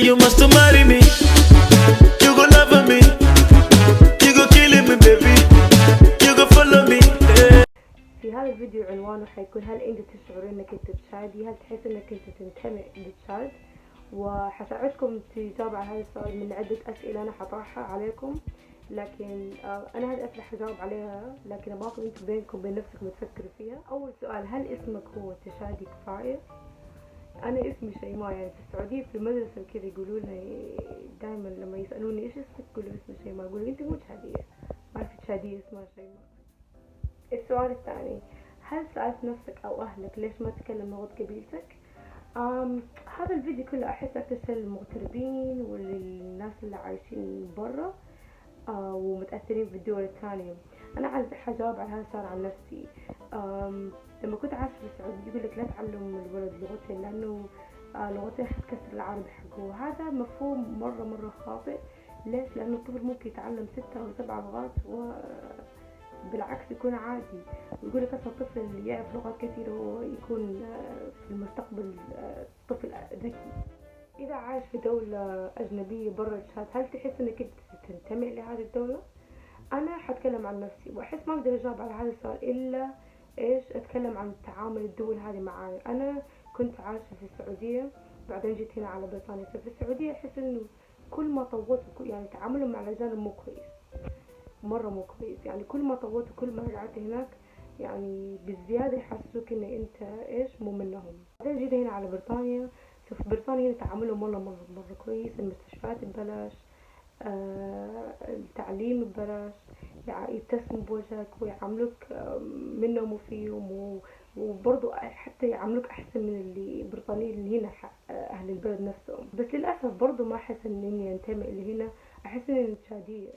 You must marry me. You go love me. You go kill me baby. You go follow me. في هذا الفيديو عنوانه حيكون هل انت تشعر انك انت تشادي؟ هل تحس انك انت تنتمي للتشاد؟ وحساعدكم تجاوب على هذا السؤال من عدة اسئلة انا حطرحها عليكم، لكن انا هذه الاسئلة حجاوب عليها، لكن ابغاكم انتم بينكم وبين نفسكم تفكروا فيها. اول سؤال، هل اسمك هو تشادي كفاية؟ انا اسمي شيماء، يعني في السعودية في المدرسة كذا يقولوا لنا دائما لما يسألوني ايش اسمك يقولوا اسمي شيماء، يقولوا انت مو تشادية، ما في تشادية اسمها شيماء. السؤال الثاني، هل سألت نفسك أو أهلك ليش ما تتكلم لغة قبيلتك؟ هذا الفيديو كله أحس أكثر للمغتربين وللناس اللي عايشين برا ومتأثرين في الدول الثانية. أنا حجاوب على هذا السؤال عن نفسي. لما كنت عايشة في السعودية يقول لك لا تعلم الولد لغتين لأنه لغتين حتكسر العربي حقه، وهذا مفهوم مرة خاطئ. ليش؟ لأنه الطفل ممكن يتعلم 6 أو 7 لغات بالعكس يكون عادي، ويقول لك اصلا الطفل اللي يعرف لغات كثيرة هو يكون في المستقبل طفل ذكي. اذا عايش في دولة اجنبية برا التشاد، هل تحس انك انت تنتمي لهذه الدولة؟ انا حتكلم عن نفسي واحس ما اقدر اجاوب على هذا السؤال الا اتكلم عن تعامل الدول هذه معاي. انا كنت عايشة في السعودية بعدين جيت هنا على بريطانيا، ففي السعودية احس انه كل ما طولت يعني تعاملهم مع الاجانب مو كويس، مرة مو كويس. يعني كل ما طولت وكل ما رجعت هناك يعني بالزيادة يحسسوك ان انت مو منهم. بعدين جيت هنا على بريطانيا، ففي بريطانيا هنا تعاملهم مرة كويس، المستشفيات ببلاش، التعليم ببلاش، يعني يبتسموا بوجهك ويعاملوك منهم وفيهم، وبرضو حتى يعاملوك احسن من اللي بريطانيين اللي هنا اهل البلد نفسهم. بس للاسف برضو ما احس اني انتمي اللي هنا، احس اني تشادية.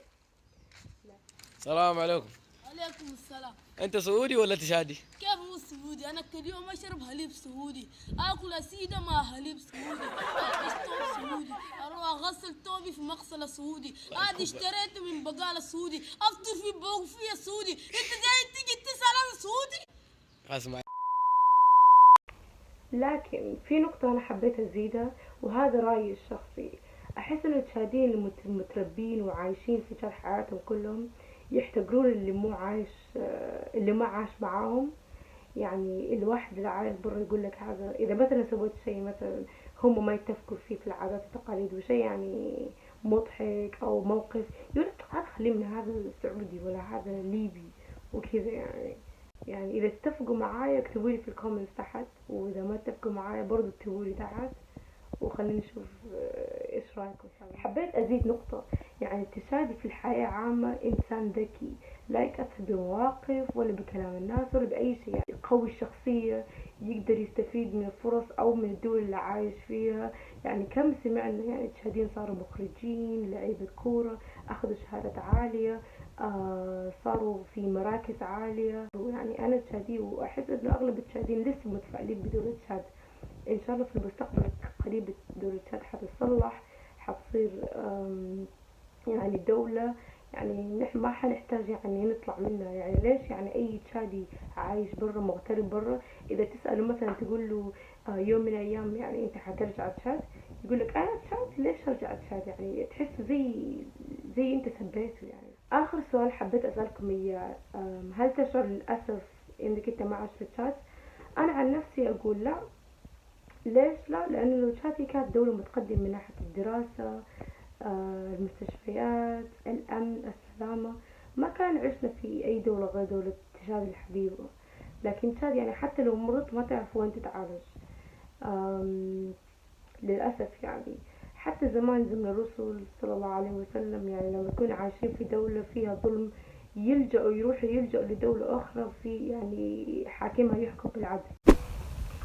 السلام عليكم. عليكم السلام. انت سعودي ولا تشادي؟ كيف مو سعودي؟ انا كل يوم اشرب حليب سعودي، اكل اسيده مع حليب سعودي، اشرب سعودي، اروح اغسل توبي في مغسله سعودي، هذه اشتريته من بقاله سعودي، افطر في بوفيه سعودي. انت جاي تيجي تسال عن سعودي؟ اسمع، لكن في نقطة أنا حبيت أزيدها وهذا رأيي الشخصي. أحس إن التشاديين المتربين وعايشين في تشاد حياتهم كلهم يحتقرون اللي ما عاش معاهم. يعني الواحد اللي عايش برا يقول لك هذا إذا مثلا سويت شيء مثلا هم ما يتفقوا فيه في العادات والتقاليد وشيء يعني مضحك أو موقف، يقول لك هذا خلينا هذا سعودي ولا هذا ليبي وكذا. يعني إذا اتفقوا معايا اكتبوا لي في الكومنتس تحت، وإذا ما اتفقوا معايا برضو اكتبوا لي تحت وخلينا نشوف ايش رايكم. حبيت ازيد نقطة، يعني التشادي في الحياة عامة انسان ذكي لا يكتفي بمواقف ولا بكلام الناس ولا باي شيء، يعني يقوي الشخصية، يقدر يستفيد من الفرص او من الدول اللي عايش فيها. يعني كم سمعنا يعني التشاديين صاروا مخرجين، لعيبة كورة، اخذوا شهادات عالية، صاروا في مراكز عالية. يعني انا تشادي واحس انه اغلب التشاديين لسه متفائلين بدولة تشاد. ان شاء الله في المستقبل قريب دولة تشاد حتتصلح، حتصير يعني دولة يعني نحن ما حنحتاج يعني نطلع منها. يعني ليش؟ يعني اي تشادي عايش برا مغترب برا اذا تسأله مثلا تقول له يوم من الايام يعني انت حترجع تشاد، يقول لك انا تشاد ليش ارجع تشاد؟ يعني تحس زي انت سبيته. يعني اخر سؤال حبيت اسألكم اياه، هل تشعر للاسف انك انت ما عشت في تشاد؟ انا عن نفسي اقول لا. ليش لا؟ لأنه لو تشاد كانت دولة متقدمة من ناحية الدراسة، المستشفيات، الأمن، السلامة، ما كان عشنا في أي دولة غير دولة تشاد الحبيبة. لكن تشاد يعني حتى لو مرضت ما تعرف وين تتعالج للأسف. يعني حتى زمان الرسول صلى الله عليه وسلم يعني لما يكونوا عايشين في دولة فيها ظلم يروحوا يلجأوا لدولة أخرى في يعني حاكمها يحكم بالعدل.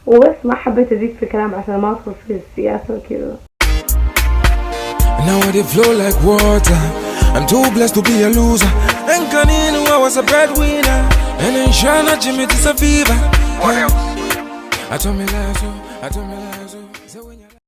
وبس ما حبيت أزيد في الكلام عشان ما أدخل في السياسة وكذا. Now I flow like water. I'm too blessed to be a loser. And Canino, I was a breadwinner. And in Shana, Jimmy, it's a fever. I told me lies,